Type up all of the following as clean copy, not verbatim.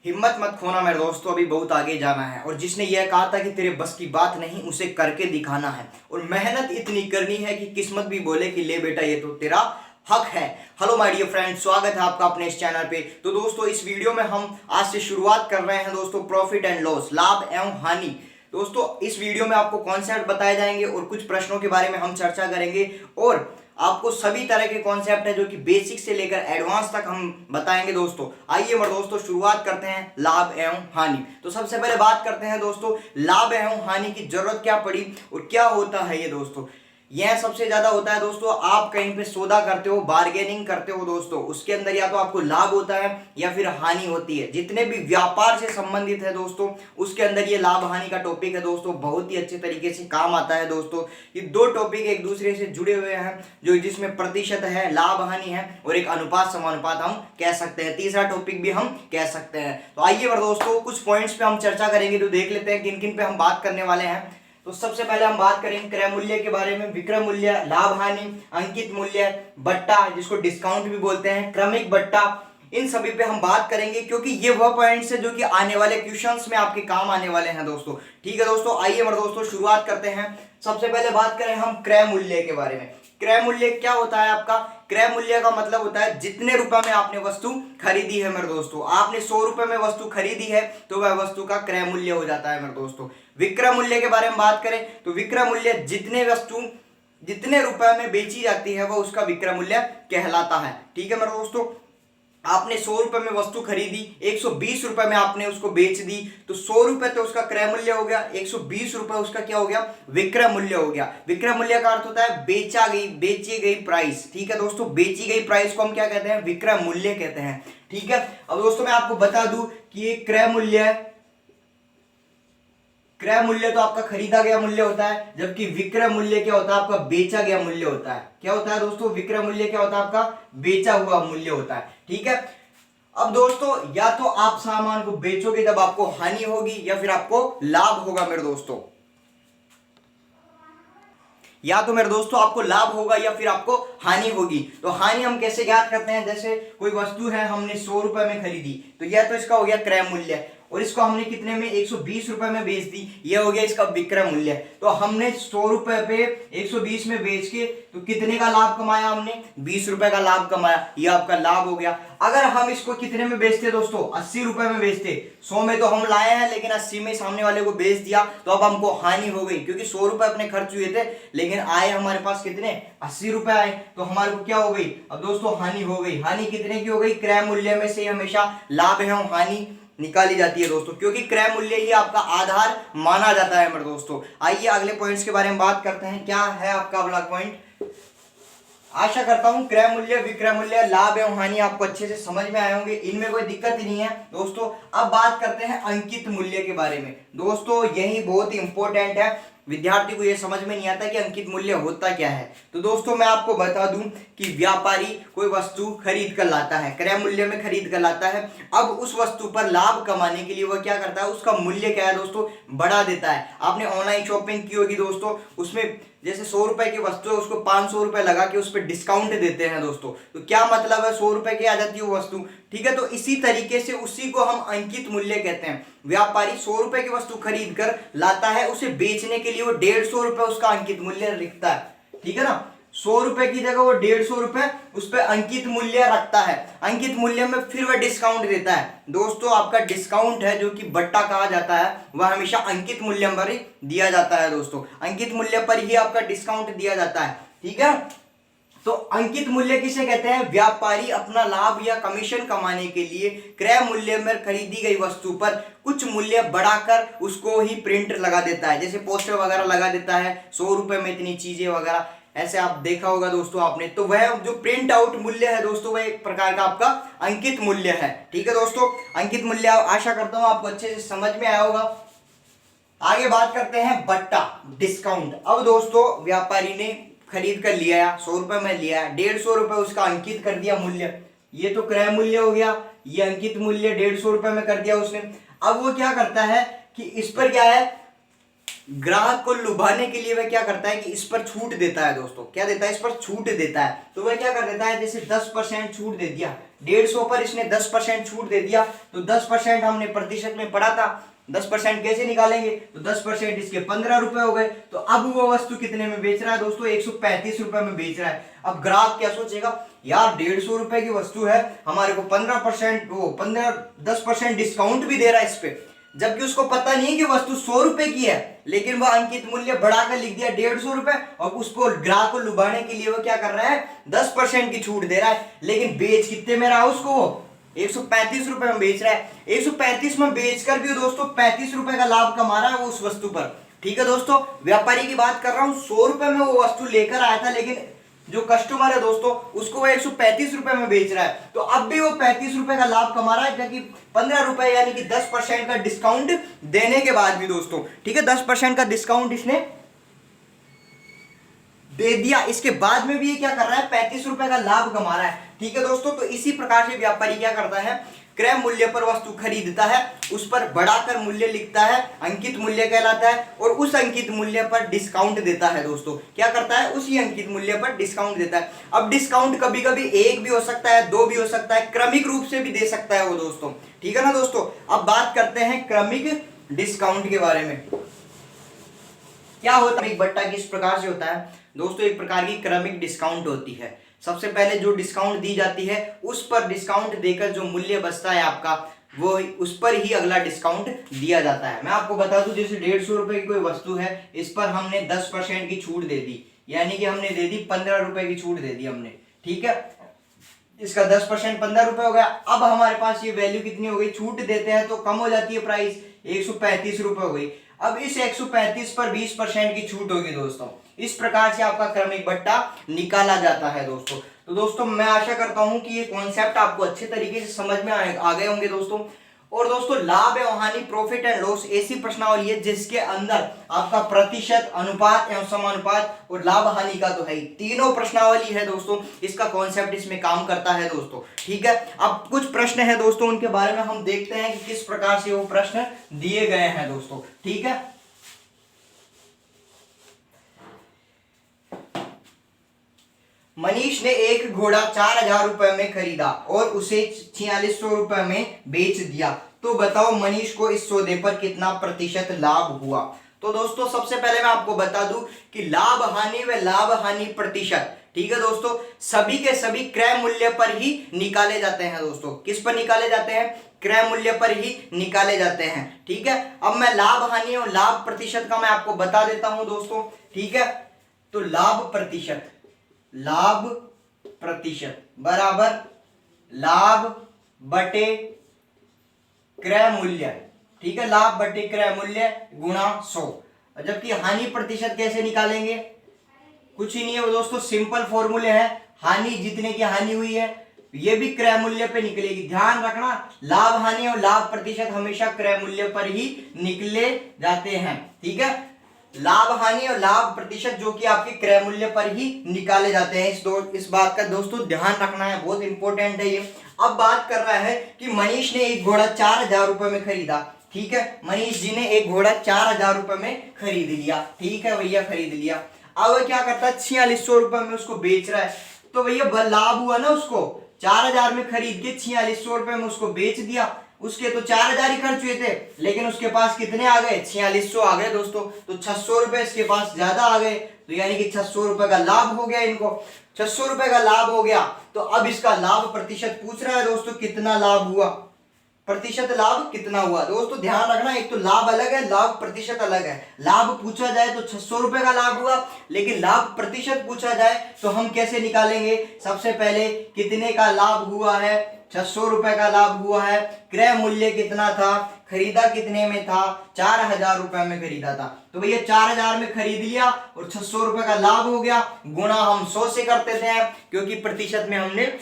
हिम्मत मत खोना मेरे दोस्तों, अभी बहुत आगे जाना है। और जिसने यह कहा था कि तेरे बस की बात नहीं, उसे करके दिखाना है। और मेहनत इतनी करनी है कि किस्मत भी बोले कि ले बेटा ये तो तेरा हक है। हेलो माय डियर फ्रेंड, स्वागत है आपका अपने इस चैनल पे। तो दोस्तों इस वीडियो में हम आज से शुरुआत कर रहे हैं दोस्तों प्रॉफिट एंड लॉस, लाभ एवं हानि। दोस्तों इस वीडियो में आपको कॉन्सेप्ट बताए जाएंगे और कुछ प्रश्नों के बारे में हम चर्चा करेंगे। और आपको सभी तरह के कॉन्सेप्ट है जो कि बेसिक से लेकर एडवांस तक हम बताएंगे दोस्तों। आइए मेरे दोस्तों शुरुआत करते हैं लाभ एवं हानि। तो सबसे पहले बात करते हैं दोस्तों लाभ एवं हानि की जरूरत क्या पड़ी और क्या होता है ये दोस्तों। यह सबसे ज्यादा होता है दोस्तों, आप कहीं पे सौदा करते हो, बार्गेनिंग करते हो दोस्तों, उसके अंदर या तो आपको लाभ होता है या फिर हानि होती है। जितने भी व्यापार से संबंधित है दोस्तों उसके अंदर ये लाभ हानि का टॉपिक है दोस्तों, बहुत ही अच्छे तरीके से काम आता है दोस्तों। ये दो टॉपिक एक दूसरे से जुड़े हुए हैं, जो जिसमें प्रतिशत है, लाभ हानि है और एक अनुपात समानुपात हम कह सकते हैं, तीसरा टॉपिक भी हम कह सकते हैं। तो आइए दोस्तों कुछ पॉइंट्स पे हम चर्चा करेंगे, तो देख लेते हैं किन किन पे हम बात करने वाले हैं। तो सबसे पहले हम बात करेंगे क्रय मूल्य के बारे में, विक्रय मूल्य, लाभ हानि, अंकित मूल्य, बट्टा जिसको डिस्काउंट भी बोलते हैं, क्रमिक बट्टा, इन सभी पे हम बात करेंगे क्योंकि ये वह पॉइंट्स है जो कि आने वाले क्वेश्चंस में आपके काम आने वाले हैं दोस्तों। ठीक है दोस्तों, आइए मेरे दोस्तों शुरुआत करते हैं। सबसे पहले बात करें हम क्रय मूल्य के बारे में। क्रय मूल्य क्या होता है आपका? क्रय मूल्य का मतलब होता है जितने रुपए में आपने वस्तु खरीदी है मेरे दोस्तों। आपने 100 रुपए में वस्तु खरीदी है तो वह वस्तु का क्रय मूल्य हो जाता है मेरे दोस्तों। विक्रय मूल्य के बारे में बात करें तो विक्रय मूल्य जितने रुपए में बेची जाती है वह उसका विक्रय मूल्य कहलाता है। ठीक है मेरे दोस्तों, आपने 100 रुपए में वस्तु खरीदी, 120 रुपए में आपने उसको बेच दी, तो 100 रुपए तो उसका क्रय मूल्य हो गया, 120 रुपए उसका क्या हो गया? विक्रय मूल्य हो गया। विक्रय मूल्य का अर्थ होता है बेची गई प्राइस। ठीक है दोस्तों, बेची गई प्राइस को हम क्या कहते हैं? विक्रय मूल्य कहते हैं। ठीक है, अब दोस्तों मैं आपको बता दूं कि ये क्रय मूल्य तो आपका खरीदा गया मूल्य होता है, जबकि विक्रय मूल्य क्या होता है? आपका बेचा गया मूल्य होता है। क्या होता है दोस्तों? विक्रय मूल्य क्या होता है? आपका बेचा हुआ मूल्य होता है। ठीक है, अब दोस्तों या तो आप सामान को बेचोगे जब आपको हानि होगी या फिर आपको लाभ होगा मेरे दोस्तों। या तो मेरे दोस्तों आपको लाभ होगा या फिर आपको हानि होगी। तो हानि हम कैसे ज्ञात करते हैं? जैसे कोई वस्तु है हमने 100 रुपए में खरीदी, तो यह तो इसका हो गया क्रय मूल्य, और इसको हमने कितने में? 120 रुपए में बेच दी, यह हो गया इसका विक्रय मूल्य। तो हमने 100 रुपए पे 120 में बेच के तो कितने का लाभ कमाया हमने? 20 रुपए का लाभ कमाया, यह आपका लाभ हो गया। अगर हम इसको कितने में बेचते दोस्तों? 80 रुपए में बेचते, 100 में तो हम लाए हैं लेकिन 80 में सामने वाले को बेच दिया, तो अब हमको हानि हो गई, क्योंकि 100 रुपए अपने खर्च हुए थे लेकिन आए हमारे पास कितने? 80 रुपए आए, तो हमारे को क्या हो गई? अब दोस्तों हानि हो गई। हानि कितने की हो गई? क्रय मूल्य में से हमेशा लाभ एवं हानि निकाली जाती है दोस्तों, क्योंकि क्रय मूल्य ही आपका आधार माना जाता है मेरे दोस्तों। आइए अगले पॉइंट्स के बारे में बात करते हैं। क्या है आपका अगला पॉइंट? आशा करता हूं क्रय मूल्य, विक्रय मूल्य, लाभ एवं हानि आपको अच्छे से समझ में आए होंगे, इनमें कोई दिक्कत ही नहीं है दोस्तों। अब बात करते हैं अंकित मूल्य के बारे में दोस्तों, यही बहुत ही इंपॉर्टेंट है। विद्यार्थी को यह समझ में नहीं आता कि अंकित मूल्य होता क्या है। तो दोस्तों मैं आपको बता दूं कि व्यापारी कोई वस्तु खरीद कर लाता है, क्रय मूल्य में खरीद कर लाता है। अब उस वस्तु पर लाभ कमाने के लिए वह क्या करता है? उसका मूल्य क्या है दोस्तों? बढ़ा देता है। आपने ऑनलाइन शॉपिंग की होगी दोस्तों, उसमें जैसे 100 रुपए की वस्तु है उसको 500 रुपए लगा के उस पर डिस्काउंट देते हैं दोस्तों। तो क्या मतलब है? 100 रुपए की आ जाती है वो वस्तु। ठीक है, तो इसी तरीके से उसी को हम अंकित मूल्य कहते हैं। व्यापारी 100 रुपए की वस्तु खरीद कर लाता है, उसे बेचने के लिए वो 150 रुपए उसका अंकित मूल्य लिखता है। ठीक है ना, 100 रुपए की जगह वो 150 रुपए उस पर अंकित मूल्य रखता है। अंकित मूल्य में फिर वह डिस्काउंट देता है दोस्तों। आपका डिस्काउंट है जो कि बट्टा कहा जाता है, वह हमेशा अंकित मूल्य पर ही दिया जाता है दोस्तों। अंकित मूल्य पर ही आपका डिस्काउंट दिया जाता है। ठीक है, तो अंकित मूल्य किसे कहते हैं? व्यापारी अपना लाभ या कमीशन कमाने के लिए क्रय मूल्य में खरीदी गई वस्तु पर कुछ मूल्य बढ़ाकर उसको ही प्रिंट लगा देता है, जैसे पोस्टर वगैरह लगा देता है, 100 रुपए में इतनी चीजें वगैरह, ऐसे आप देखा होगा दोस्तों आपने। तो वह जो प्रिंट आउट मूल्य है दोस्तों, वह एक प्रकार का आपका अंकित मूल्य है। ठीक है दोस्तों, अंकित मूल्य आशा करता हूं आपको अच्छे से समझ में आया होगा। आगे बात करते हैं बट्टा, डिस्काउंट। अब दोस्तों व्यापारी ने खरीद कर लिया, 100 रुपए में लिया, 150 रुपए उसका अंकित कर दिया मूल्य, ये तो क्रय मूल्य हो गया। ये अंकित मूल्य 150 रुपए में कर दिया उसने। अब वो क्या करता है कि इस पर क्या है? ग्राहक को लुभाने के लिए वह क्या करता है कि इस पर छूट देता है दोस्तों। क्या देता है? इस पर छूट देता है। तो वह क्या कर देता है, जैसे 10% छूट दे दिया, 150 पर इसने 10% छूट दे दिया, तो 10% हमने प्रतिशत में पढ़ा था, 10% कैसे निकालेंगे, तो 10% इसके 15 रुपए हो गए। तो अब वो वस्तु कितने में बेच रहा है दोस्तों? 135 रुपए में बेच रहा है। अब ग्राहक क्या सोचेगा, यार 150 रुपए की वस्तु है, हमारे को 15% वो 10% डिस्काउंट भी दे रहा है इस पे, जबकि उसको पता नहीं है कि वस्तु 100 रुपए की है, लेकिन वह अंकित मूल्य बढ़ाकर लिख दिया 150 रुपए, और उसको ग्राहक को लुभाने के लिए वो क्या कर रहा है, 10% की छूट दे रहा है। लेकिन बेच कितने में रहा उसको, वो 135 रुपए में बेच रहा है। 135 में बेचकर भी दोस्तों 35 रुपए का लाभ कमा रहा है वो उस वस्तु पर। ठीक है दोस्तों, व्यापारी की बात कर रहा हूं, 100 रुपए में वो वस्तु लेकर आया था, लेकिन जो कस्टमर है दोस्तों उसको वो 135 रुपए में बेच रहा है। तो अब भी वो 35 रुपए का लाभ कमा रहा है, क्योंकि 15 रुपए यानी कि 10% का डिस्काउंट देने के बाद भी दोस्तों। ठीक है, 10% का डिस्काउंट इसने दे दिया, इसके बाद में भी ये क्या कर रहा है, 35 रुपए का लाभ कमा रहा है। ठीक है दोस्तों, तो इसी प्रकार से व्यापारी क्या करता है, क्रय मूल्य पर वस्तु खरीदता है, उस पर बढ़ाकर मूल्य लिखता है, अंकित मूल्य कहलाता है, और उस अंकित मूल्य पर डिस्काउंट देता है दोस्तों। क्या करता है, उसी अंकित मूल्य पर डिस्काउंट देता है। अब डिस्काउंट कभी कभी 1 भी हो सकता है, 2 भी हो सकता है, क्रमिक रूप से भी दे सकता है वो दोस्तों। ठीक है ना दोस्तों। अब बात करते हैं क्रमिक डिस्काउंट के बारे में। क्या होता है, एक बट्टा किस प्रकार से होता है दोस्तों, एक प्रकार की क्रमिक डिस्काउंट होती है। सबसे पहले जो डिस्काउंट दी जाती है उस पर डिस्काउंट देकर जो मूल्य बचता है आपका, वो उस पर ही अगला डिस्काउंट दिया जाता है। मैं आपको बता दूं, जैसे 150 रुपए की कोई वस्तु है, इस पर हमने 10% की छूट दे दी, यानी कि हमने दे दी 15 रुपए की छूट दे दी हमने। ठीक है, इसका 10% 15 रुपए हो गया। अब हमारे पास ये वैल्यू कितनी हो गई, छूट देते हैं तो कम हो जाती है प्राइस, 135 रुपए हो गई। अब इस 135 पर 20% की छूट होगी दोस्तों। इस प्रकार से आपका क्रमिक बट्टा निकाला जाता है दोस्तों। तो दोस्तों मैं आशा करता हूं कि ये कॉन्सेप्ट आपको अच्छे तरीके से समझ में आ गए होंगे दोस्तों। और दोस्तों लाभ एवं हानि, प्रॉफिट एंड लॉस ऐसी प्रश्नावली है जिसके अंदर आपका प्रतिशत, अनुपात एवं समानुपात और लाभ हानि का तो है ही, तीनों प्रश्नावली है दोस्तों। इसका कॉन्सेप्ट इसमें काम करता है दोस्तों। ठीक है, अब कुछ प्रश्न है दोस्तों, उनके बारे में हम देखते हैं कि किस प्रकार से वो प्रश्न दिए गए हैं दोस्तों। ठीक है, मनीष ने एक घोड़ा 4000 रुपए में खरीदा और उसे 4600 रुपए में बेच दिया, तो बताओ मनीष को इस सौदे पर कितना प्रतिशत लाभ हुआ। तो दोस्तों सबसे पहले मैं आपको बता दूं कि लाभ हानि व लाभ हानि प्रतिशत, ठीक है दोस्तों, सभी के सभी क्रय मूल्य पर ही निकाले जाते हैं दोस्तों। किस पर निकाले जाते हैं, क्रय मूल्य पर ही निकाले जाते हैं। ठीक है, अब मैं लाभ हानि और लाभ प्रतिशत का मैं आपको बता देता हूं दोस्तों। ठीक है, तो लाभ प्रतिशत बराबर लाभ बटे क्रय मूल्य। ठीक है, लाभ बटे क्रय मूल्य गुणा 100। जबकि हानि प्रतिशत कैसे निकालेंगे, कुछ ही नहीं है वो दोस्तों, सिंपल फॉर्मूले है। हानि जितने की हानि हुई है ये भी क्रय मूल्य पे निकलेगी। ध्यान रखना, लाभ हानि और लाभ प्रतिशत हमेशा क्रय मूल्य पर ही निकले जाते हैं। ठीक है, लाभ हानि और लाभ प्रतिशत जो कि आपके क्रय मूल्य पर ही निकाले जाते हैं। इस बात का दोस्तों ध्यान रखना है, बहुत इंपॉर्टेंट है ये। अब बात कर रहा है कि मनीष ने एक घोड़ा 4000 रुपए में खरीदा। ठीक है, मनीष जी ने एक घोड़ा 4000 रुपए में खरीद लिया। ठीक है भैया, खरीद लिया। अब वह क्या करता है, 4600 रुपए में उसको बेच रहा है। तो भैया लाभ हुआ ना, उसको 4000 में खरीद के 4600 रुपए में उसको बेच दिया। उसके तो 4000 ही खर्च हुए थे, लेकिन उसके पास कितने आ गए, 4600 आ गए दोस्तों। तो 600 रुपए इसके पास ज्यादा आ गए, तो यानी कि 600 रुपए का लाभ हो गया इनको। 600 रुपए का लाभ हो गया, तो अब इसका लाभ प्रतिशत पूछ रहा है दोस्तों, कितना लाभ हुआ, प्रतिशत लाभ कितना हुआ। दोस्तों ध्यान रखना, एक तो लाभ अलग है, लाभ प्रतिशत अलग है। लाभ पूछा जाए तो 600 रुपए का लाभ हुआ, लेकिन लाभ प्रतिशत पूछा जाए तो हम कैसे निकालेंगे, सबसे पहले कितने का लाभ हुआ है, 600 रुपए का लाभ हुआ है। क्रय मूल्य कितना था, खरीदा कितने में था, 4000 रुपए में खरीदा था। तो भैया 4000 में खरीद लिया और 600 रुपए का लाभ हो गया। गुणा हम 100 से करते थे, क्योंकि प्रतिशत में हमने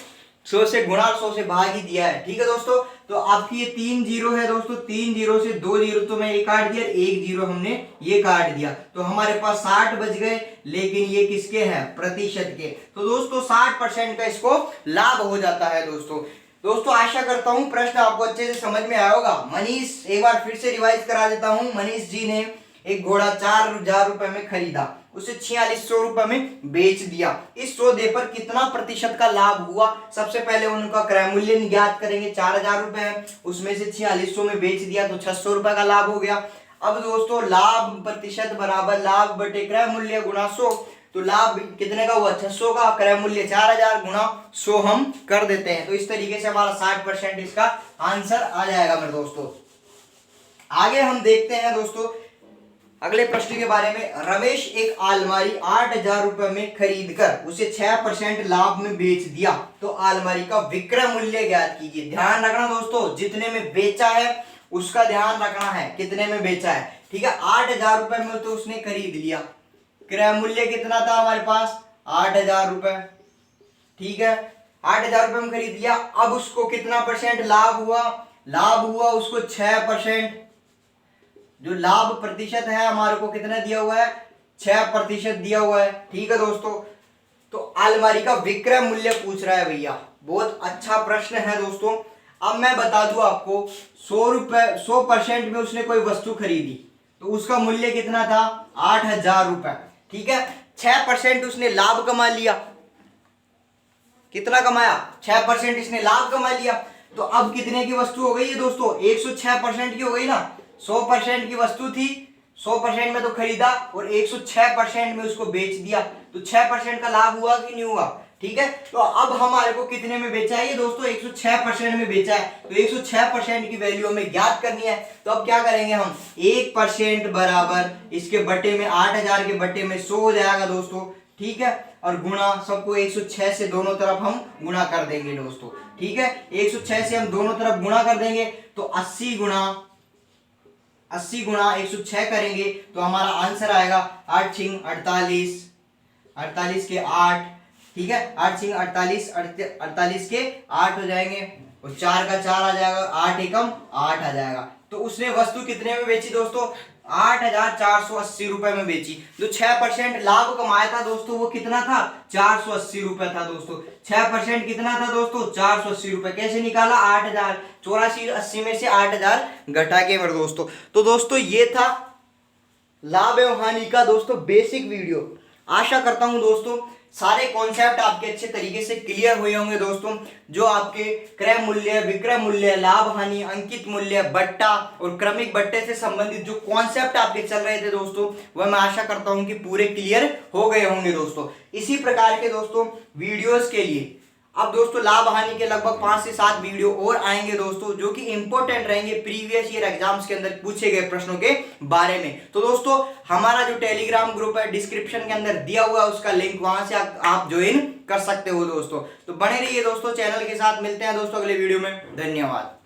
100 से गुणा 100 से भाग ही दिया है। ठीक है दोस्तों, तो आपकी ये 3 जीरो है दोस्तों, 3 जीरो से 2 जीरो तो मैं ये काट दिया, 1 जीरो हमने ये काट दिया, तो हमारे पास 60 बच गए। लेकिन ये किसके हैं, प्रतिशत के। तो दोस्तों 60% का इसको लाभ हो जाता है दोस्तों आशा करता हूं प्रश्न आपको अच्छे से समझ में आया होगा। मनीष, एक बार फिर से रिवाइज करा देता हूं, मनीष जी ने एक घोड़ा 4,000 रुपए में खरीदा, उसे 4600 रुपए में बेच दिया। इस सौदे पर कितना प्रतिशत का लाभ हुआ? सबसे पहले उनका क्रय मूल्य ज्ञात करेंगे, 4000 रुपए है, उसमें से 4600 में बेच दिया तो 600 रुपए का लाभ हो गया। अब दोस्तों लाभ प्रतिशत बराबर लाभ बटे क्रय मूल्य गुणा 100, तो लाभ कितने का हुआ? 600 का, क्रय मूल्य 4000 गुणा 100 हम कर देते हैं। तो इस तरीके से हमारा 60% इसका आंसर आ जाएगा मेरे दोस्तों। आगे हम देखते हैं दोस्तों अगले प्रश्न के बारे में। रमेश एक अलमारी 8000 रुपए में खरीद कर उसे 6% लाभ में बेच दिया, तो अलमारी का विक्रय मूल्य ज्ञात कीजिए। ध्यान रखना दोस्तों, जितने में बेचा है उसका ध्यान रखना है, कितने में बेचा है। ठीक है, 8000 रुपए में तो उसने खरीद लिया, क्रय मूल्य कितना था हमारे पास? 8000 रुपए। ठीक है, 8000 रुपए में खरीद लिया। अब उसको कितना परसेंट लाभ हुआ? लाभ हुआ उसको 6%। जो लाभ प्रतिशत है हमारे को कितना दिया हुआ है? 6% दिया हुआ है। ठीक है दोस्तों, तो अलमारी का विक्रय मूल्य पूछ रहा है भैया, बहुत अच्छा प्रश्न है दोस्तों। अब मैं बता दूं आपको, 100% में उसने कोई वस्तु खरीदी तो उसका मूल्य कितना था? 8000 रुपए। ठीक है, 6% उसने लाभ कमा लिया। कितना कमाया? 6% इसने लाभ कमा लिया। तो अब कितने की वस्तु हो गई है दोस्तों? 106% की हो गई ना। 100% की वस्तु थी, 100% में तो खरीदा और 106% में उसको बेच दिया, तो 6% का लाभ हुआ कि नहीं हुआ? ठीक है, तो अब हमारे को कितने में बेचा है ये दोस्तों? 106% में बेचा है, तो 106% की वैल्यू हमें ज्ञात करनी है। तो अब क्या करेंगे हम? 1% बराबर इसके बटे में 8000 के बटे में 100 हो जाएगा दोस्तों। ठीक है, और गुणा सबको 106 से दोनों तरफ हम गुणा कर देंगे दोस्तों। ठीक है, 106 से हम दोनों तरफ गुणा कर देंगे तो 80 गुणा 106 करेंगे तो हमारा आंसर आएगा 8 छिंग 48, 48 के 8। ठीक है, 8 छिंग 48, 48 के 8 हो जाएंगे और 4 का 4 आ जाएगा, 8 एकम 8 आ जाएगा। तो उसने वस्तु कितने में बेची दोस्तों? 8480 रुपए में बेची। जो 6% लाभ कमाया था दोस्तों वो कितना था? 480 रुपए था दोस्तों। 6% कितना था दोस्तों? 480 रुपए। कैसे निकाला? 8000, 8480 में से 8000 घटा के मेरे दोस्तों। तो दोस्तों ये था लाभ एवं हानि का दोस्तों बेसिक वीडियो। आशा करता हूं दोस्तों सारे कॉन्सेप्ट आपके अच्छे तरीके से क्लियर हुए होंगे दोस्तों। जो आपके क्रय मूल्य, विक्रय मूल्य, लाभ हानि, अंकित मूल्य, बट्टा और क्रमिक बट्टे से संबंधित जो कॉन्सेप्ट आपके चल रहे थे दोस्तों, वह मैं आशा करता हूं कि पूरे क्लियर हो गए होंगे दोस्तों। इसी प्रकार के दोस्तों वीडियोस के लिए अब दोस्तों लाभ हानि के लगभग 5 से 7 वीडियो और आएंगे दोस्तों, जो कि इंपॉर्टेंट रहेंगे प्रीवियस ईयर एग्जाम्स के अंदर पूछे गए प्रश्नों के बारे में। तो दोस्तों हमारा जो टेलीग्राम ग्रुप है डिस्क्रिप्शन के अंदर दिया हुआ है, उसका लिंक वहां से आप ज्वाइन कर सकते हो दोस्तों। तो बने रहिए दोस्तों चैनल के साथ। मिलते हैं दोस्तों अगले वीडियो में। धन्यवाद।